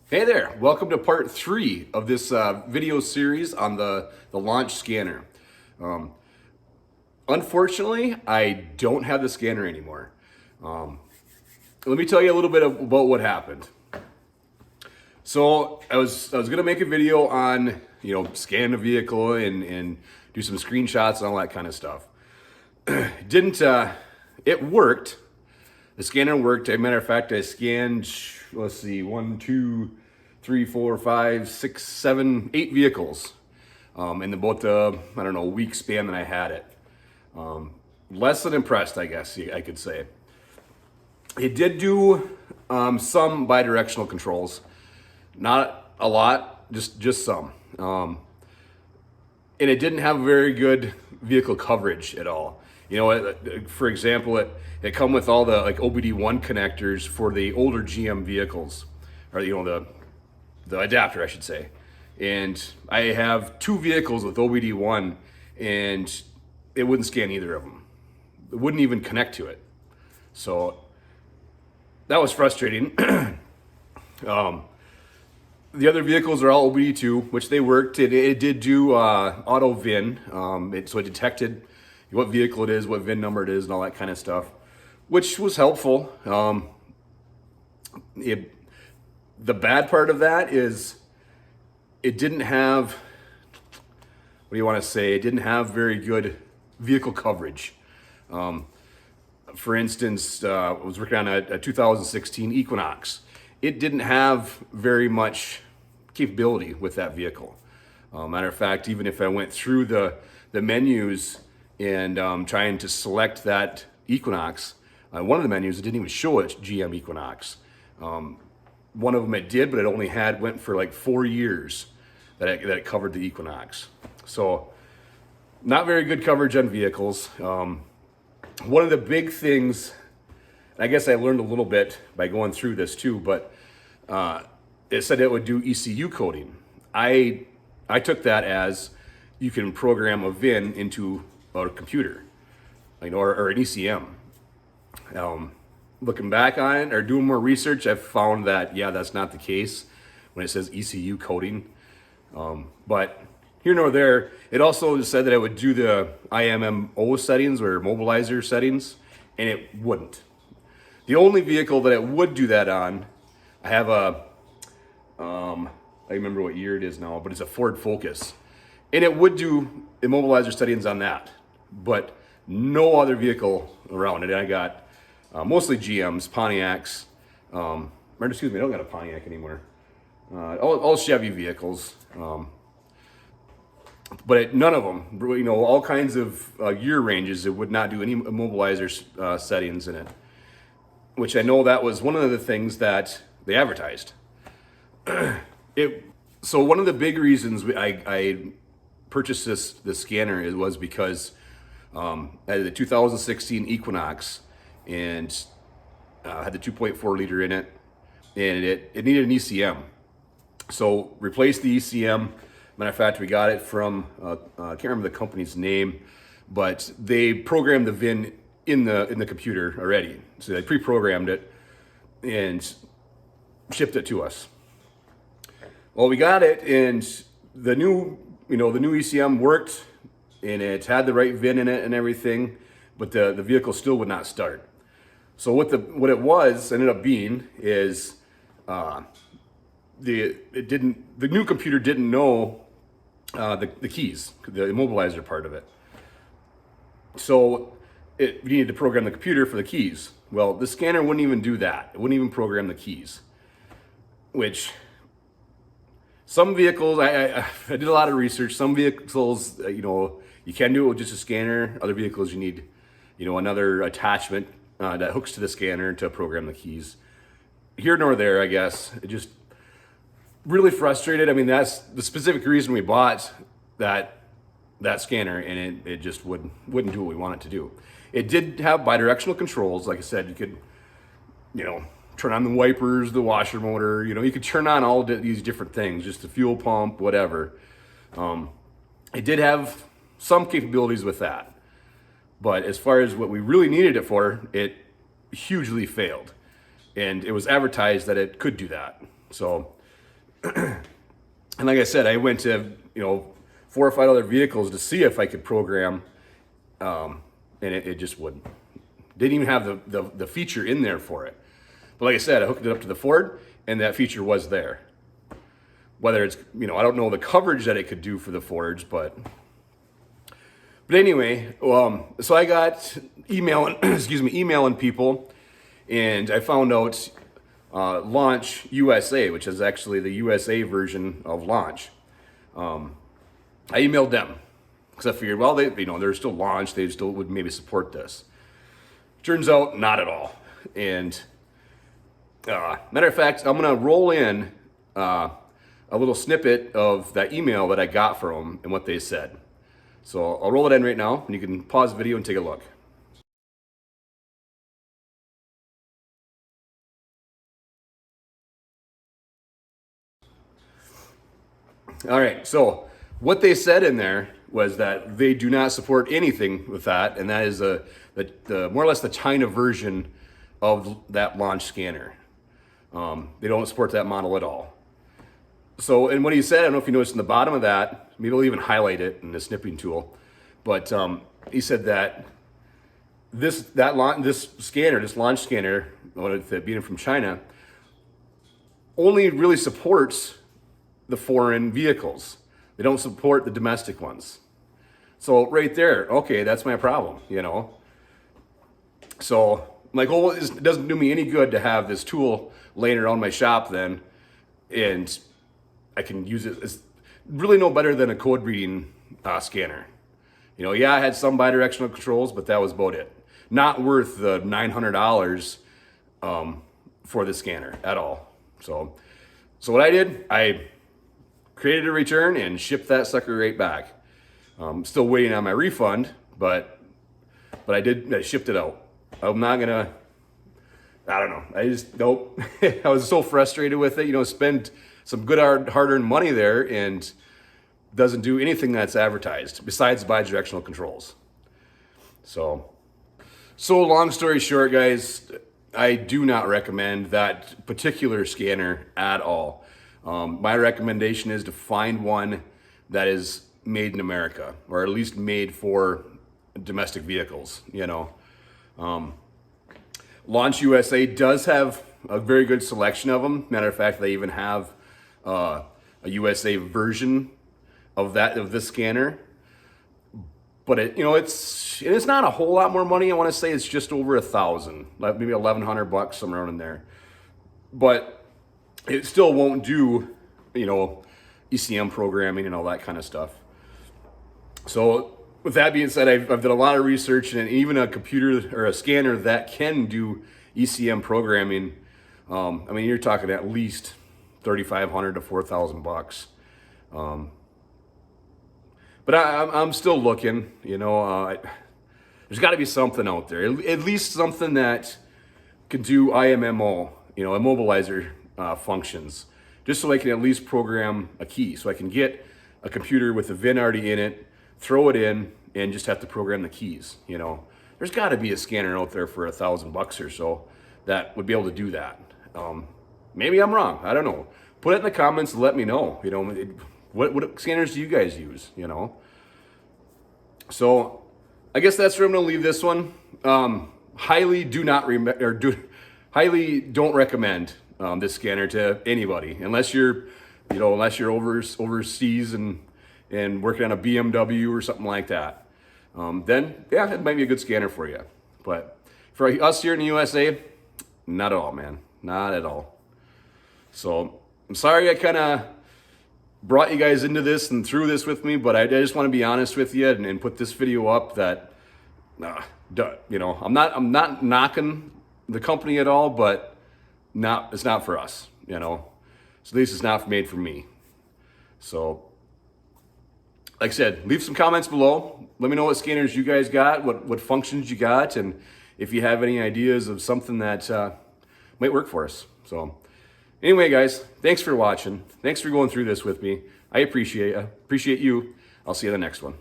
Hey there, welcome to part 3 of this video series on the launch scanner. Um, Unfortunately, I don't have the scanner anymore. Let me tell you a little bit about what happened. So I was gonna make a video on scan a vehicle and do some screenshots and all that kind of stuff. Didn't It worked. The scanner worked. As a matter of fact, I scanned, let's see, 1, 2, 3, 4, 5, 6, 7, 8 vehicles in about the, I don't know, week span that I had it. Less than impressed, I guess I could say. It did do some bidirectional controls. Not a lot, just some. And it didn't have very good vehicle coverage at all. For example, it come with all the like OBD1 connectors for the older GM vehicles, or the adapter, I should say. And I have 2 vehicles with OBD1, and it wouldn't scan either of them. It wouldn't even connect to it. So that was frustrating. The other vehicles are all OBD2, which they worked. It did do auto VIN, so it detected what vehicle it is, what VIN number it is, and all that kind of stuff, which was helpful. The bad part of that is it didn't have, what do you want to say? It didn't have very good vehicle coverage. For instance, I was working on a 2016 Equinox. It didn't have very much capability with that vehicle. Matter of fact, even if I went through the menus and trying to select that Equinox, one of the menus, it didn't even show it GM Equinox. One of them it did, but it only went for like 4 years that it covered the Equinox. So not very good coverage on vehicles. One of the big things, and I guess I learned a little bit by going through this too, but it said it would do ECU coding. I took that as you can program a VIN into a computer, or an ECM. Looking back on it or doing more research, I've found that, yeah, that's not the case when it says ECU coding. But here nor there, it also said that it would do the IMMO settings or mobilizer settings, and it wouldn't. The only vehicle that it would do that on, I have I remember what year it is now, but it's a Ford Focus. And it would do immobilizer settings on that, but no other vehicle around it. I got mostly GMs, Pontiacs, or excuse me, I don't got a Pontiac anymore. All Chevy vehicles. But none of them, all kinds of year ranges, it would not do any immobilizer settings in it. Which I know that was one of the things that they advertised. So one of the big reasons I purchased this scanner was because I had the 2016 Equinox and had the 2.4 liter in it, and it needed an ECM. So replaced the ECM. Matter of fact, we got it from I can't remember the company's name, but they programmed the VIN in the computer already. So they pre-programmed it and shipped it to us. Well, we got it, and the new ECM worked, and it had the right VIN in it and everything, but the vehicle still would not start. So what it was ended up being is the new computer didn't know the keys, the immobilizer part of it. So we needed to program the computer for the keys. Well, the scanner wouldn't even do that. It wouldn't even program the keys, which some vehicles, I did a lot of research. Some vehicles, you can do it with just a scanner. Other vehicles, you need, another attachment that hooks to the scanner to program the keys. Here nor there, I guess. It just really frustrated. I mean, that's the specific reason we bought that scanner, and it just wouldn't do what we want it to do. It did have bidirectional controls. Like I said, you could, turn on the wipers, the washer motor, you could turn on all these different things, just the fuel pump, whatever. It did have some capabilities with that. But as far as what we really needed it for, it hugely failed. And it was advertised that it could do that. So And like I said, I went to, 4 or 5 other vehicles to see if I could program, and it just wouldn't. Didn't even have the feature in there for it. But like I said, I hooked it up to the Ford, and that feature was there. Whether it's, I don't know the coverage that it could do for the Fords, but anyway, so I got emailing, emailing people, and I found out Launch USA, which is actually the USA version of Launch. I emailed them because I figured, well, they're still Launch, they still would maybe support this. Turns out, not at all. And matter of fact, I'm gonna roll in a little snippet of that email that I got from them and what they said. So I'll roll it in right now, and you can pause the video and take a look. All right, so what they said in there was that they do not support anything with that, and that is the more or less the China version of that Launch scanner. They don't support that model at all. So, and what he said, I don't know if you noticed in the bottom of that, maybe I'll even highlight it in the snipping tool, but he said that this scanner, this Launch scanner, being from China, only really supports the foreign vehicles. They don't support the domestic ones. So right there, okay, that's my problem, So I'm like, oh, it doesn't do me any good to have this tool laying around my shop then, and I can use it. It's really no better than a code reading scanner. Yeah, I had some bidirectional controls, but that was about it. Not worth the $900 for the scanner at all. So what I did, I created a return and shipped that sucker right back. Still waiting on my refund, but I shipped it out. I'm not gonna, I don't know. Nope. I was so frustrated with it, spend some good hard-earned money there and doesn't do anything that's advertised besides bidirectional controls. So long story short, guys, I do not recommend that particular scanner at all. My recommendation is to find one that is made in America, or at least made for domestic vehicles, Launch USA does have a very good selection of them. Matter of fact, they even have a USA version of this scanner. But it's not a whole lot more money. I want to say it's just over $1,000, maybe $1,100, somewhere around in there. But it still won't do, ECM programming and all that kind of stuff. So with that being said, I've done a lot of research, and even a computer or a scanner that can do ECM programming. You're talking at least $3,500 to $4,000. But I'm still looking. There's got to be something out there, at least something that can do IMMO, immobilizer functions, just so I can at least program a key, so I can get a computer with a VIN already in it, throw it in, and just have to program the keys. There's got to be a scanner out there for $1,000 or so that would be able to do that. Maybe I'm wrong. I don't know. Put it in the comments and let me know. What scanners do you guys use? So I guess that's where I'm going to leave this one. Highly don't recommend this scanner to anybody unless you're overseas and working on a BMW or something like that. Then yeah, it might be a good scanner for you. But for us here in the USA, not at all, man. Not at all. So I'm sorry I kind of brought you guys into this and through this with me, but I just want to be honest with you and put this video up that, I'm not knocking the company at all, but it's not for us, So at least it's not made for me. So like I said, leave some comments below. Let me know what scanners you guys got, what functions you got, and if you have any ideas of something that might work for us. So anyway, guys, thanks for watching. Thanks for going through this with me. I appreciate you. I'll see you in the next one.